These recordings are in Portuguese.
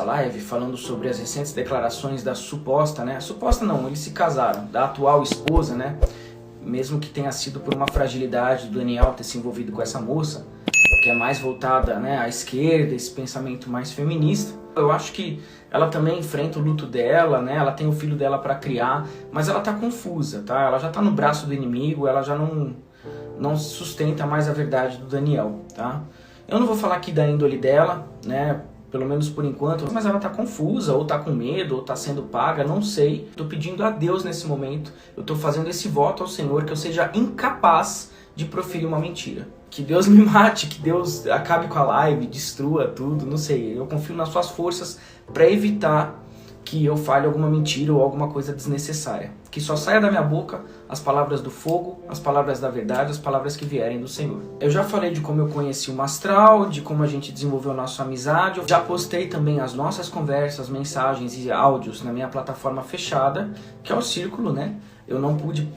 nossa live falando sobre as recentes declarações da suposta, né? Suposta não, eles se casaram, da atual esposa, né? Mesmo que tenha sido por uma fragilidade do Daniel ter se envolvido com essa moça, que é mais voltada, né, à esquerda, esse pensamento mais feminista. Eu acho que ela também enfrenta o luto dela, né? Ela tem o filho dela para criar, mas ela tá confusa, tá? Ela já tá no braço do inimigo, ela já não sustenta mais a verdade do Daniel, tá? Eu não vou falar aqui da índole dela, né? Pelo menos por enquanto, mas ela tá confusa, ou tá com medo, ou tá sendo paga, não sei. Tô pedindo a Deus nesse momento, eu tô fazendo esse voto ao Senhor, que eu seja incapaz de proferir uma mentira. Que Deus me mate, que Deus acabe com a live, destrua tudo, não sei. Eu confio nas suas forças para evitar que eu fale alguma mentira ou alguma coisa desnecessária. Que só saia da minha boca as palavras do fogo, as palavras da verdade, as palavras que vierem do Senhor. Eu já falei de como eu conheci o Mastral, de como a gente desenvolveu nossa amizade. Eu já postei também as nossas conversas, mensagens e áudios na minha plataforma fechada, que é o Círculo, né? Eu não pude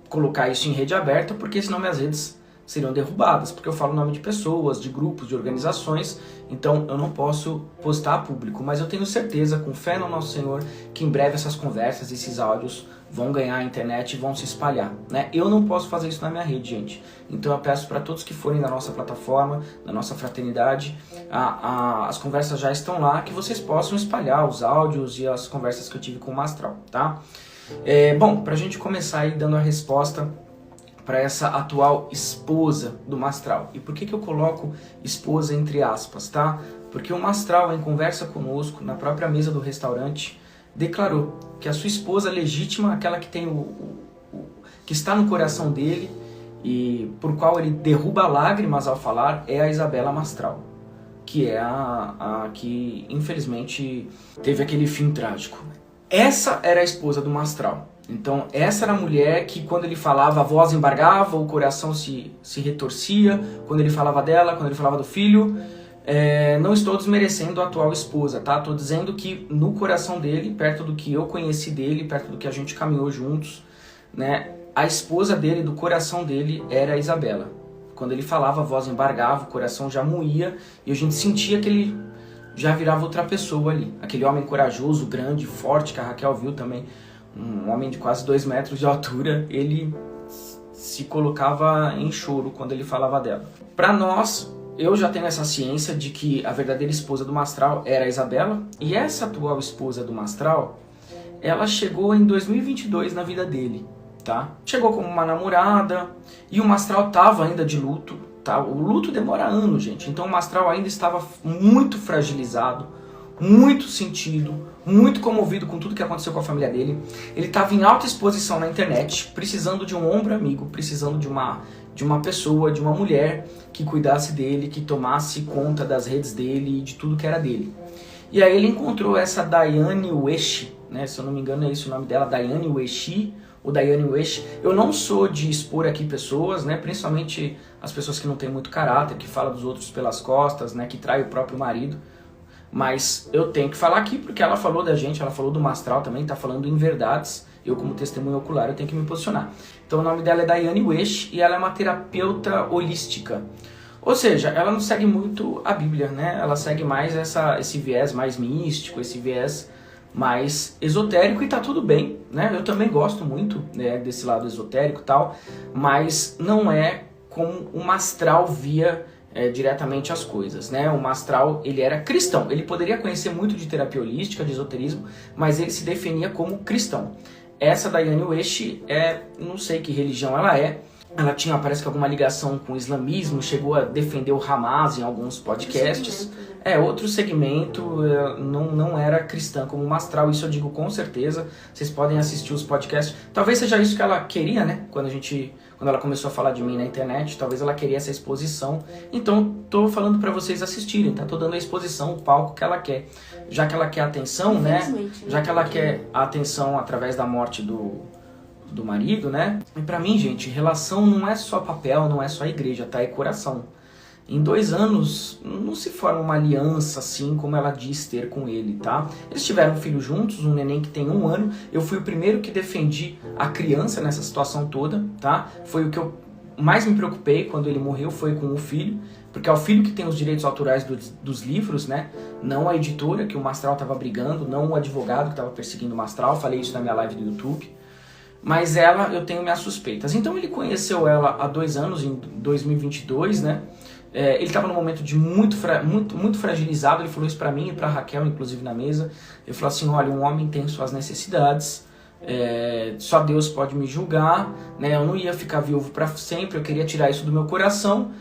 colocar isso em rede aberta, porque senão minhas redes seriam derrubadas, porque eu falo o nome de pessoas, de grupos, de organizações, então eu não posso postar a público, mas eu tenho certeza, com fé no nosso Senhor, que em breve essas conversas, esses áudios vão ganhar a internet e vão se espalhar, né? Eu não posso fazer isso na minha rede, gente, então eu peço para todos que forem da nossa plataforma, da nossa fraternidade, as conversas já estão lá, que vocês possam espalhar os áudios e as conversas que eu tive com o Mastral, tá? Bom, pra gente começar aí dando a resposta para essa atual esposa do Mastral. E por que eu coloco esposa entre aspas, tá? Porque o Mastral, em conversa conosco, na própria mesa do restaurante, declarou que a sua esposa legítima, aquela que tem que está no coração dele e por qual ele derruba lágrimas ao falar, é a Isabela Mastral, que é a que infelizmente teve aquele fim trágico. Essa era a esposa do Mastral. Então essa era a mulher que quando ele falava a voz embargava, o coração se retorcia, quando ele falava dela, quando ele falava do filho. Não estou desmerecendo a atual esposa, tá? Estou dizendo que no coração dele, perto do que eu conheci dele, perto do que a gente caminhou juntos, né? A esposa dele, do coração dele, era a Isabela. Quando ele falava, a voz embargava, o coração já moía e a gente sentia que ele já virava outra pessoa ali. Aquele homem corajoso, grande, forte, que a Raquel viu também, um homem de quase 2 metros de altura, ele se colocava em choro quando ele falava dela. Para nós, eu já tenho essa ciência de que a verdadeira esposa do Mastral era a Isabela, e essa atual esposa do Mastral, ela chegou em 2022 na vida dele, tá? Chegou como uma namorada, e o Mastral tava ainda de luto, tá? O luto demora anos, gente, então o Mastral ainda estava muito fragilizado, muito sentido, muito comovido com tudo que aconteceu com a família dele. Ele estava em alta exposição na internet, precisando de um ombro amigo, precisando de uma pessoa, de uma mulher que cuidasse dele, que tomasse conta das redes dele e de tudo que era dele. E aí ele encontrou essa Daiane Ueshi, né? Se eu não me engano é esse o nome dela, Daiane Ueshi, ou Daiane Ueshi. Eu não sou de expor aqui pessoas, né? Principalmente as pessoas que não têm muito caráter, que falam dos outros pelas costas, né? Que trai o próprio marido. Mas eu tenho que falar aqui porque ela falou da gente, ela falou do Mastral também, tá falando em verdades. Eu, como testemunho ocular, eu tenho que me posicionar. Então o nome dela é Daiane Ueshi e ela é uma terapeuta holística. Ou seja, ela não segue muito a Bíblia, né? Ela segue mais esse viés mais místico, esse viés mais esotérico, e tá tudo bem, né? Eu também gosto muito, né, desse lado esotérico e tal, mas não é como o Mastral via diretamente as coisas, né? O Mastral, ele era cristão, ele poderia conhecer muito de terapia holística, de esoterismo, mas ele se definia como cristão. Essa Daiane Ueshi não sei que religião ela é, ela tinha, parece que alguma ligação com o islamismo, chegou a defender o Hamas em alguns podcasts. Outro segmento, não era cristã como o Mastral, isso eu digo com certeza. Vocês podem assistir os podcasts. Talvez seja isso que ela queria, né? Quando ela começou a falar de mim na internet, talvez ela queria essa exposição. Então, tô falando para vocês assistirem, tá? Tô dando a exposição, o palco que ela quer. Já que ela quer atenção, né? Já que ela quer a atenção através da morte do marido, né? E pra mim, gente, relação não é só papel, não é só igreja, tá? É coração. Em 2 anos, não se forma uma aliança assim como ela diz ter com ele, tá? Eles tiveram um filho juntos, um neném que tem 1 ano. Eu fui o primeiro que defendi a criança nessa situação toda, tá? Foi o que eu mais me preocupei quando ele morreu, foi com o filho, porque é o filho que tem os direitos autorais dos livros, né? Não a editora que o Mastral estava brigando, não o advogado que estava perseguindo o Mastral, falei isso na minha live do YouTube. Mas ela, eu tenho minhas suspeitas. Então ele conheceu ela há 2 anos, em 2022, né? Ele estava num momento de muito fragilizado, ele falou isso pra mim e pra Raquel, inclusive na mesa. Ele falou assim, olha, um homem tem suas necessidades, só Deus pode me julgar, né? Eu não ia ficar viúvo para sempre, eu queria tirar isso do meu coração.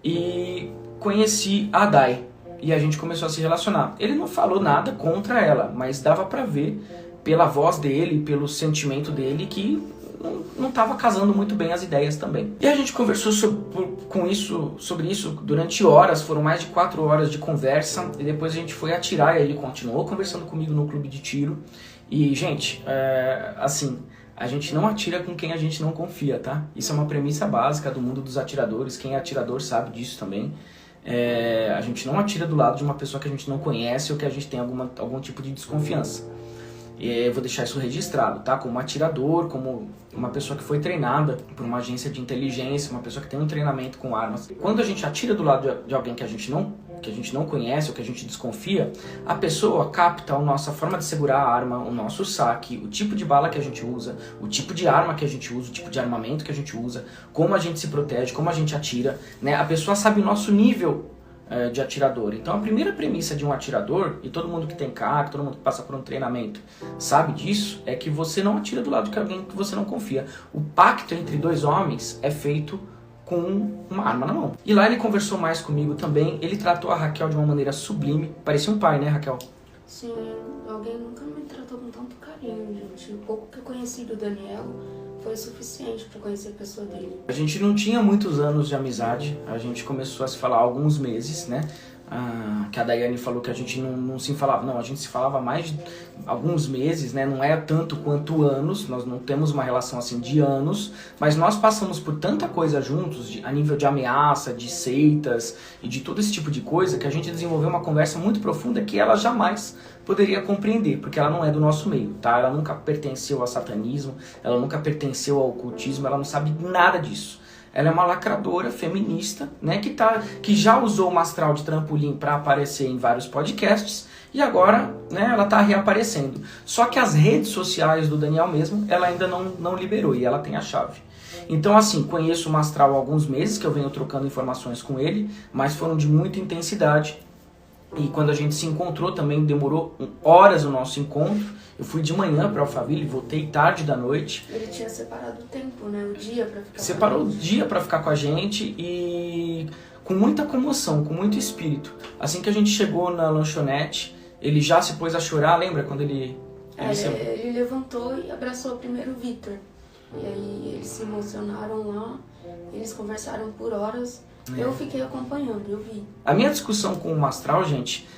E conheci a Dai e a gente começou a se relacionar. Ele não falou nada contra ela, mas dava pra ver pela voz dele, pelo sentimento dele, que não estava casando muito bem as ideias também. E a gente conversou sobre isso durante horas, foram mais de 4 horas de conversa, e depois a gente foi atirar e ele continuou conversando comigo no clube de tiro. E, gente, assim, a gente não atira com quem a gente não confia, tá? Isso é uma premissa básica do mundo dos atiradores, quem é atirador sabe disso também. A gente não atira do lado de uma pessoa que a gente não conhece ou que a gente tem algum tipo de desconfiança. Eu vou deixar isso registrado, tá? Como atirador, como uma pessoa que foi treinada por uma agência de inteligência, uma pessoa que tem um treinamento com armas. Quando a gente atira do lado de alguém que a gente não conhece ou que a gente desconfia, a pessoa capta a nossa forma de segurar a arma, o nosso saque, o tipo de bala que a gente usa, o tipo de arma que a gente usa, o tipo de armamento que a gente usa, como a gente se protege, como a gente atira, né? A pessoa sabe o nosso nível de atirador. Então a primeira premissa de um atirador, e todo mundo que tem CAC, todo mundo que passa por um treinamento sabe disso, é que você não atira do lado de alguém que você não confia. O pacto entre 2 homens é feito com uma arma na mão. E lá ele conversou mais comigo também, ele tratou a Raquel de uma maneira sublime, parecia um pai, né, Raquel? Sim, alguém nunca me tratou com tanto carinho, gente. O pouco que eu conheci do Daniel foi suficiente para conhecer a pessoa dele. A gente não tinha muitos anos de amizade, a gente começou a se falar há alguns meses, né? Que a Daiane falou que a gente não se falava, não, a gente se falava há mais de alguns meses, né? Não é tanto quanto anos, nós não temos uma relação assim de anos, mas nós passamos por tanta coisa juntos, a nível de ameaça, de seitas e de todo esse tipo de coisa, que a gente desenvolveu uma conversa muito profunda que ela jamais poderia compreender, porque ela não é do nosso meio, tá? Ela nunca pertenceu ao satanismo, ela nunca pertenceu ao ocultismo, ela não sabe nada disso. Ela é uma lacradora feminista, né, que já usou o Mastral de trampolim para aparecer em vários podcasts e agora, né, ela tá reaparecendo. Só que as redes sociais do Daniel mesmo, ela ainda não liberou e ela tem a chave. Então, assim, conheço o Mastral há alguns meses que eu venho trocando informações com ele, mas foram de muita intensidade. E quando a gente se encontrou também demorou horas o nosso encontro. Eu fui de manhã para Alphaville, voltei tarde da noite. Ele tinha separado o tempo, né? O dia para ficar Separou o dia para ficar com a gente e com muita comoção, com muito espírito. Assim que a gente chegou na lanchonete, ele já se pôs a chorar, lembra quando ele... Ele levantou e abraçou primeiro o Victor. E aí eles se emocionaram lá, eles conversaram por horas. Eu fiquei acompanhando, eu vi. A minha discussão com o Mastral, gente,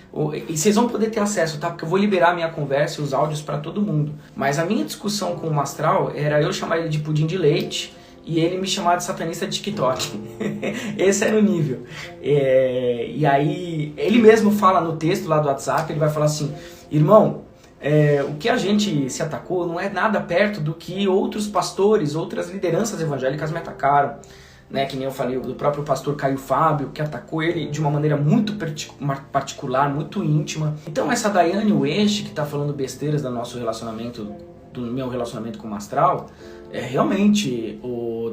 e vocês vão poder ter acesso, tá? Porque eu vou liberar a minha conversa e os áudios para todo mundo. Mas a minha discussão com o Mastral era eu chamar ele de pudim de leite e ele me chamar de satanista de TikTok. Esse era o nível. E aí, ele mesmo fala no texto lá do WhatsApp, ele vai falar assim, irmão, o que a gente se atacou não é nada perto do que outros pastores, outras lideranças evangélicas me atacaram. Né, que nem eu falei, do próprio pastor Caio Fábio, que atacou ele de uma maneira muito particular, muito íntima. Então essa Daiane West, que está falando besteiras do nosso relacionamento, do meu relacionamento com o Mastral, realmente,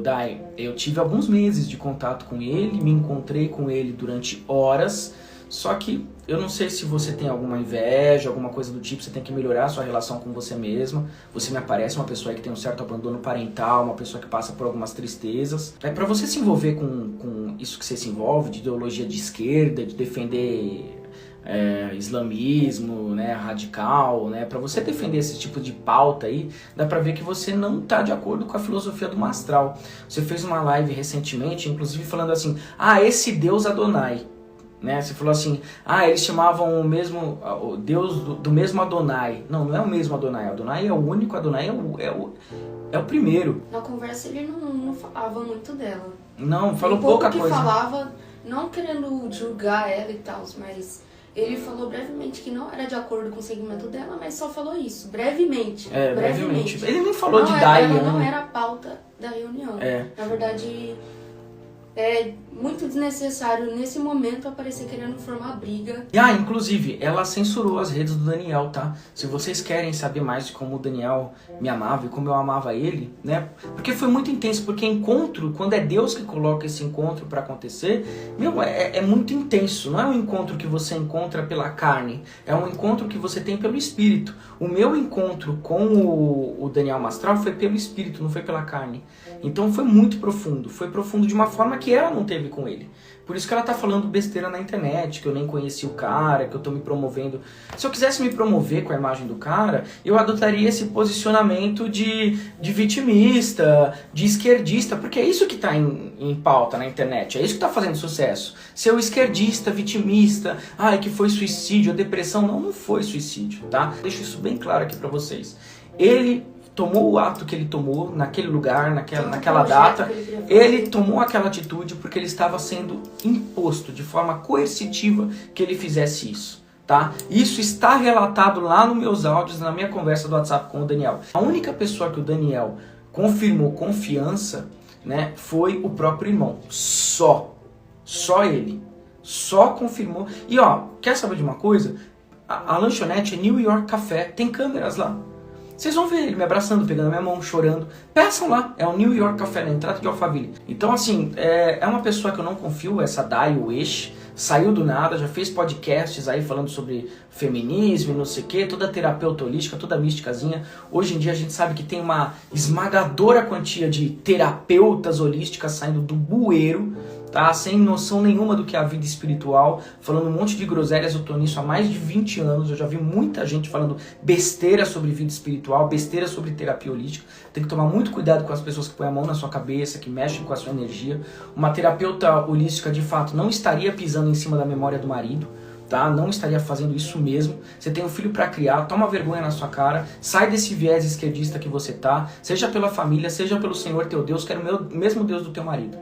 Dai, eu tive alguns meses de contato com ele, me encontrei com ele durante horas, só que eu não sei se você tem alguma inveja, alguma coisa do tipo, você tem que melhorar a sua relação com você mesma. Você me aparece uma pessoa que tem um certo abandono parental, uma pessoa que passa por algumas tristezas. Para você se envolver com isso que você se envolve, de ideologia de esquerda, de defender islamismo, né, radical, né, para você defender esse tipo de pauta aí, dá pra ver que você não tá de acordo com a filosofia do Mastral. Você fez uma live recentemente, inclusive falando assim, esse Deus Adonai. Né? Você falou assim, eles chamavam o Deus do mesmo Adonai. Não é o mesmo Adonai. Adonai é o único, Adonai é o primeiro. Na conversa ele não falava muito dela. Não, falou pouca coisa. Ele falava, não querendo julgar ela e tal, mas ele falou brevemente que não era de acordo com o segmento dela, mas só falou isso, brevemente. Brevemente. Ele nem falou de Dai. Não era a pauta da reunião. Na verdade... muito desnecessário nesse momento aparecer querendo formar briga. Inclusive, ela censurou as redes do Daniel, tá? Se vocês querem saber mais de como o Daniel me amava e como eu amava ele, né? Porque foi muito intenso, porque encontro, quando é Deus que coloca esse encontro pra acontecer, é muito intenso. Não é um encontro que você encontra pela carne, é um encontro que você tem pelo Espírito. O meu encontro com o Daniel Mastral foi pelo Espírito, não foi pela carne. Então foi muito profundo, foi profundo de uma forma que ela não teve com ele. Por isso que ela tá falando besteira na internet, que eu nem conheci o cara, que eu tô me promovendo. Se eu quisesse me promover com a imagem do cara, eu adotaria esse posicionamento de vitimista, de esquerdista, porque é isso que tá em pauta na internet, é isso que tá fazendo sucesso. Ser o esquerdista, vitimista, que foi suicídio, depressão, não foi suicídio, tá? Deixo isso bem claro aqui pra vocês. Ele tomou o ato que ele tomou naquele lugar, naquela data, ele tomou aquela atitude porque ele estava sendo imposto de forma coercitiva que ele fizesse isso, tá? Isso está relatado lá nos meus áudios, na minha conversa do WhatsApp com o Daniel. A única pessoa que o Daniel confirmou confiança, né, foi o próprio irmão, só ele, só confirmou. E quer saber de uma coisa? A lanchonete é New York Café, tem câmeras lá. Vocês vão ver ele me abraçando, pegando a minha mão, chorando. Peçam lá, é o New York Café, na entrada de Alphaville. Então, assim, é uma pessoa que eu não confio, essa Dai Wish, saiu do nada, já fez podcasts aí falando sobre feminismo e não sei o que, toda terapeuta holística, toda místicazinha. Hoje em dia a gente sabe que tem uma esmagadora quantia de terapeutas holísticas saindo do bueiro, tá? Sem noção nenhuma do que é a vida espiritual, falando um monte de groselhas. Eu tô nisso há mais de 20 anos, eu já vi muita gente falando besteira sobre vida espiritual, besteira sobre terapia holística. Tem que tomar muito cuidado com as pessoas que põem a mão na sua cabeça, que mexem com a sua energia. Uma terapeuta holística, de fato, não estaria pisando em cima da memória do marido, tá? Não estaria fazendo isso mesmo. Você tem um filho para criar, toma vergonha na sua cara, sai desse viés esquerdista que você tá, seja pela família, seja pelo Senhor teu Deus, que era o mesmo Deus do teu marido.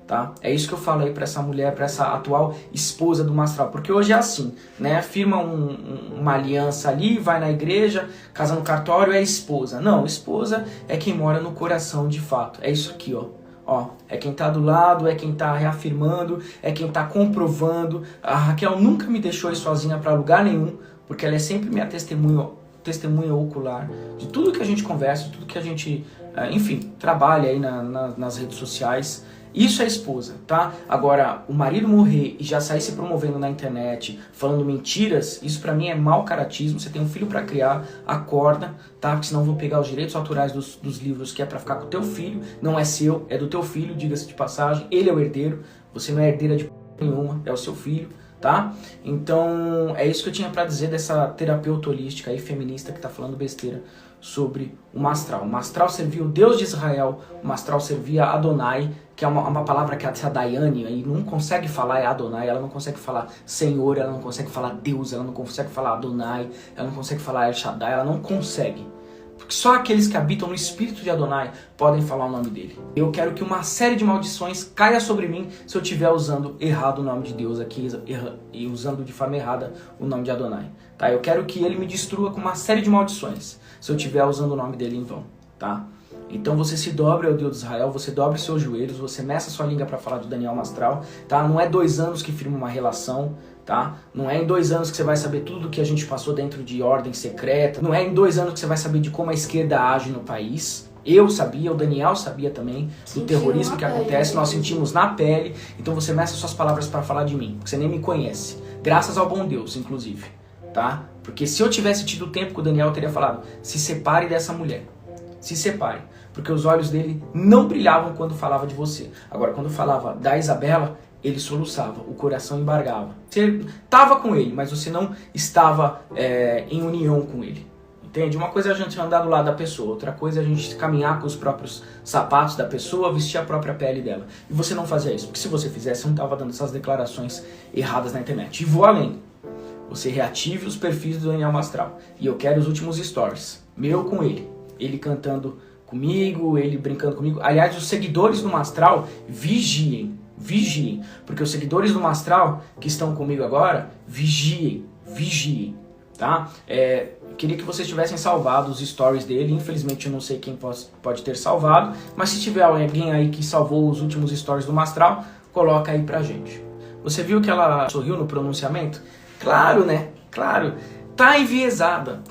Tá? É isso que eu falo aí pra essa mulher, pra essa atual esposa do Mastral. Porque hoje é assim, né? Firma uma aliança ali, vai na igreja, casa no cartório, é esposa. Não, esposa é quem mora no coração de fato. É isso aqui, ó. É quem tá do lado, é quem tá reafirmando, é quem tá comprovando. A Raquel nunca me deixou ir sozinha pra lugar nenhum, porque ela é sempre minha testemunha ocular de tudo que a gente conversa, de tudo que a gente, enfim, trabalha aí nas redes sociais. Isso é esposa, tá? Agora, o marido morrer e já sair se promovendo na internet, falando mentiras, isso pra mim é mau caratismo. Você tem um filho pra criar, acorda, tá? Porque senão vão pegar os direitos autorais dos livros que é pra ficar com o teu filho. Não é seu, é do teu filho, diga-se de passagem. Ele é o herdeiro, você não é herdeira de nenhuma, é o seu filho, tá? Então, é isso que eu tinha pra dizer dessa terapeuta holística aí, feminista, que tá falando besteira sobre o Mastral. O Mastral servia o Deus de Israel, o Mastral servia Adonai, que é uma palavra que a Daiane aí não consegue falar, é Adonai, ela não consegue falar Senhor, ela não consegue falar Deus, ela não consegue falar Adonai, ela não consegue falar El Shaddai, ela não consegue. Porque só aqueles que habitam no espírito de Adonai podem falar o nome dele. Eu quero que uma série de maldições caia sobre mim se eu estiver usando errado o nome de Deus aqui e usando de forma errada o nome de Adonai. Tá? Eu quero que ele me destrua com uma série de maldições se eu estiver usando o nome dele em vão. Tá? Então você se dobre ao Deus de Israel, você dobre seus joelhos, você meça sua língua para falar do Daniel Mastral. Tá? Não é 2 anos que firma uma relação. Tá? Não é em 2 anos que você vai saber tudo que a gente passou dentro de ordem secreta. Não é em 2 anos que você vai saber de como a esquerda age no país. Eu sabia, o Daniel sabia também do terrorismo que acontece, nós sentimos na pele. Então você meça suas palavras para falar de mim, porque você nem me conhece. Graças ao bom Deus, inclusive. Tá? Porque se eu tivesse tido tempo com o Daniel, eu teria falado, se separe dessa mulher. Se separe. Porque os olhos dele não brilhavam quando falava de você. Agora, quando falava da Isabela, ele soluçava, o coração embargava. Você estava com ele, mas você não estava em união com ele. Entende? Uma coisa é a gente andar do lado da pessoa, outra coisa é a gente caminhar com os próprios sapatos da pessoa, vestir a própria pele dela. E você não fazia isso, porque se você fizesse, você não estava dando essas declarações erradas na internet. E vou além. Você reative os perfis do Daniel Mastral. E eu quero os últimos stories, meu com ele. Ele cantando comigo, ele brincando comigo. Aliás, os seguidores do Mastral, vigiem, porque os seguidores do Mastral que estão comigo agora, vigiem, tá? Queria que vocês tivessem salvado os stories dele. Infelizmente eu não sei quem pode ter salvado, mas se tiver alguém aí que salvou os últimos stories do Mastral, Coloca aí pra gente. Você viu que ela sorriu no pronunciamento? Claro, né? Claro. Tá enviesada.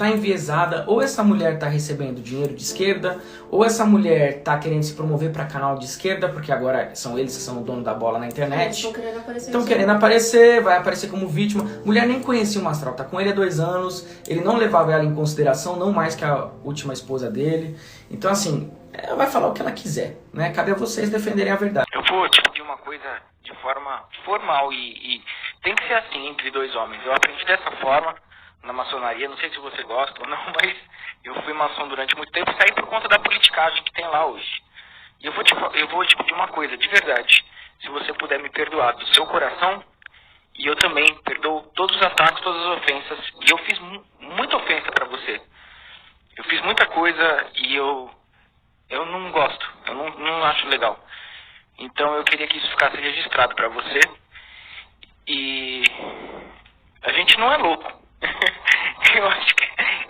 Ou essa mulher tá recebendo dinheiro de esquerda, ou essa mulher tá querendo se promover para canal de esquerda, porque agora são eles que são o dono da bola na internet. Estão querendo aparecer. Estão querendo aparecer, vai aparecer como vítima. Mulher nem conhecia o Mastral, tá com ele há 2 anos, ele não levava ela em consideração, não mais que a última esposa dele. Então assim, ela vai falar o que ela quiser, né? Cabe a vocês defenderem a verdade. Eu vou te pedir uma coisa de forma formal e tem que ser assim entre 2 homens. Eu aprendi dessa forma na maçonaria, não sei se você gosta ou não, mas eu fui maçom durante muito tempo e saí por conta da politicagem que tem lá hoje. E eu vou te pedir uma coisa, de verdade, se você puder me perdoar do seu coração, e eu também perdoo todos os ataques, todas as ofensas, e eu fiz muita ofensa pra você. Eu fiz muita coisa e eu não gosto, eu não acho legal. Então eu queria que isso ficasse registrado pra você. E a gente não é louco. Eu acho que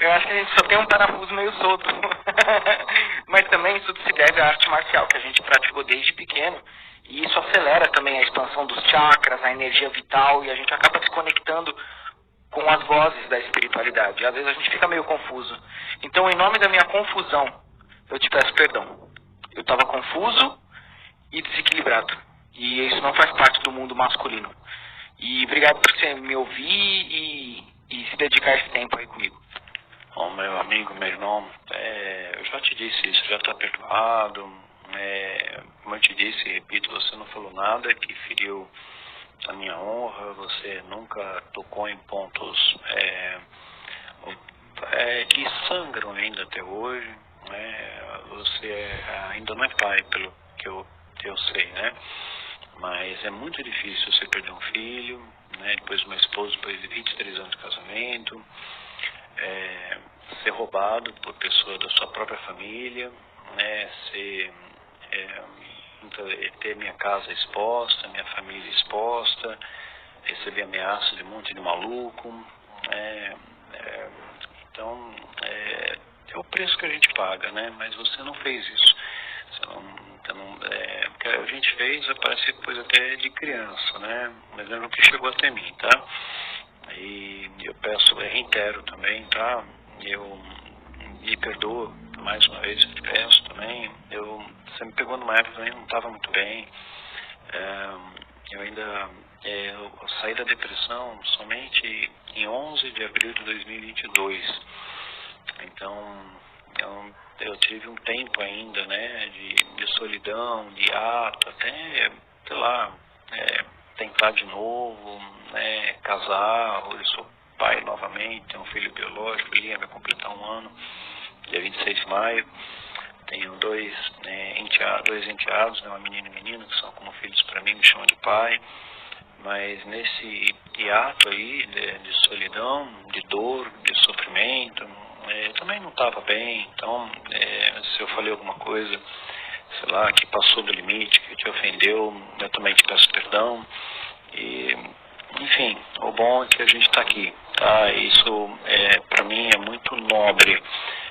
a gente só tem um parafuso meio solto. Mas também isso se deve à arte marcial que a gente praticou desde pequeno. E isso acelera também a expansão dos chakras, a energia vital, e a gente acaba se conectando com as vozes da espiritualidade. Às vezes a gente fica meio confuso. Então, em nome da minha confusão, eu te peço perdão. Eu estava confuso e desequilibrado. E isso não faz parte do mundo masculino. E obrigado por você me ouvir e se dedicar esse tempo aí comigo. Bom, meu amigo, meu irmão, eu já te disse isso, já está perdoado. Como eu te disse e repito, você não falou nada que feriu a minha honra, você nunca tocou em pontos que sangram ainda até hoje. Você ainda não é pai, pelo que eu sei, né? Mas é muito difícil você perder um filho, né? Depois de uma esposa, depois de 23 anos de casamento, ser roubado por pessoa da sua própria família, né? Ter minha casa exposta, minha família exposta, receber ameaças de um monte de maluco. Então, é o preço que a gente paga, né? Mas você não fez isso. O que a gente fez parece coisa até de criança, né? Mas é o que chegou até mim, tá? E eu reitero também, tá? Eu me perdoo, mais uma vez eu te peço também. Você me pegou numa época que eu não estava muito bem. Eu saí da depressão somente em 11 de abril de 2022. Então, eu tive um tempo ainda, né, de solidão, de ato, até, sei lá, tentar de novo, né, casar. Hoje sou pai novamente, tenho um filho biológico, ele vai completar 1 ano, dia 26 de maio. Tenho 2 enteados, né, uma menina e um menino, que são como filhos para mim, me chamam de pai. Mas nesse hiato aí de solidão, de dor, de sofrimento, eu também não estava bem. Então, se eu falei alguma coisa, sei lá, que passou do limite, que te ofendeu, eu também te peço perdão. E, enfim, o bom é que a gente está aqui, tá? Isso, para mim, é muito nobre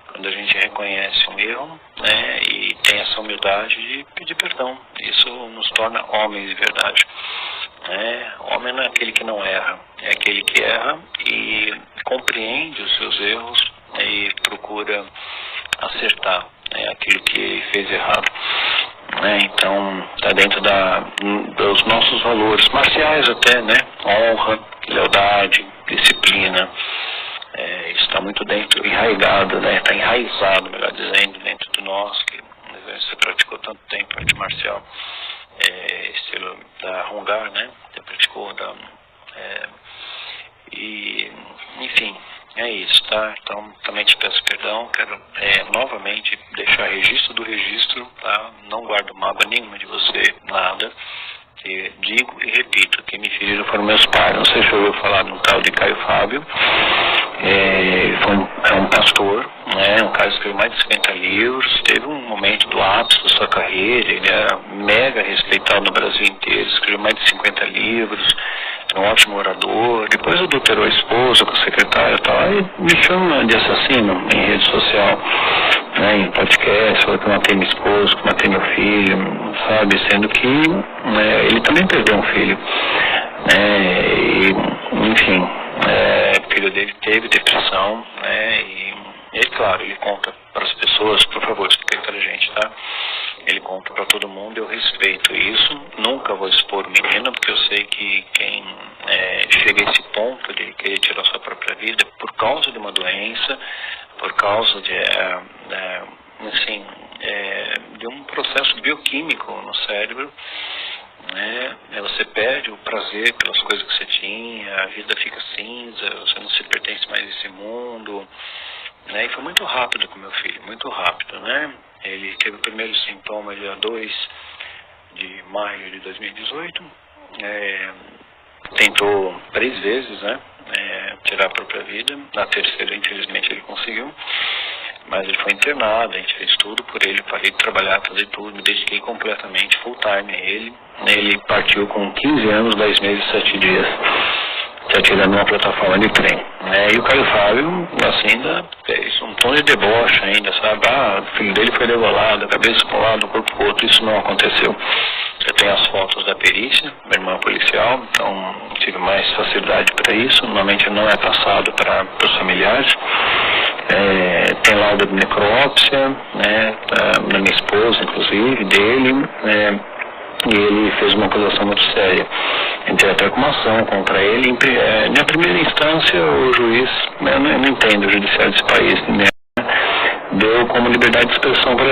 quando a gente reconhece um erro, né, e tem essa humildade de pedir perdão. Isso nos torna homens de verdade. Homem não é aquele que não erra, é aquele que erra e compreende os seus erros e procura acertar aquilo que fez errado. Então, está dentro dos nossos valores marciais até, né? Honra, lealdade, disciplina. Isso está muito dentro, enraizado, né? Está enraizado, melhor dizendo, dentro de nós, que você praticou tanto tempo arte marcial, estilo da Hungar, né? Você praticou enfim, é isso, tá? Então, também te peço perdão, quero novamente deixar registro do registro, tá? Não guardo mágoa nenhuma de você, nada. E digo e repito, que me feriram foram meus pais. Não sei se eu ouviu falar no tal de Caio Fábio. É um pastor, né? Um cara que escreveu mais de 50 livros, teve um momento do ápice da sua carreira, ele era mega respeitado no Brasil inteiro, escreveu mais de 50 livros, um ótimo orador, depois adulterou a esposa com a secretária e tal, aí me chama de assassino em rede social, né, em podcast, falou que matei minha esposa, que matei meu filho, sabe, sendo que ele também perdeu um filho, né, e, enfim, o filho dele teve depressão, né, e claro, ele conta para as pessoas, por favor, fica inteligente, tá? Ele conta para todo mundo, eu respeito isso, nunca vou expor o menino, porque eu sei que quem chega a esse ponto de querer tirar sua própria vida por causa de uma doença, por causa de, de um processo bioquímico no cérebro, né? Você perde o prazer pelas coisas que você tinha, a vida fica cinza, você não se pertence mais a esse mundo, né? E foi muito rápido com meu filho, muito rápido, né? Ele teve o primeiro sintoma dia 2 de maio de 2018, tentou 3 vezes, né, tirar a própria vida. Na terceira, infelizmente, ele conseguiu, mas ele foi internado, a gente fez tudo por ele, parei de trabalhar, fazer tudo, me dediquei completamente, full time a ele. Ele partiu com 15 anos, 10 meses e 7 dias, se atirando numa plataforma de trem. E o Caio Fábio, assim, ainda fez um tom de deboche ainda, sabe? O filho dele foi degolado, a cabeça para um lado, o corpo para o outro, isso não aconteceu. Eu tenho as fotos da perícia, minha irmã é policial, então tive mais facilidade para isso, normalmente não é passado para os familiares. Tem laudo de necrópsia, né, da minha esposa, inclusive, dele, e ele fez uma acusação muito séria. Entrei até com uma ação contra ele. Na primeira instância, o juiz, eu não entendo o judiciário desse país, né, deu como liberdade de expressão para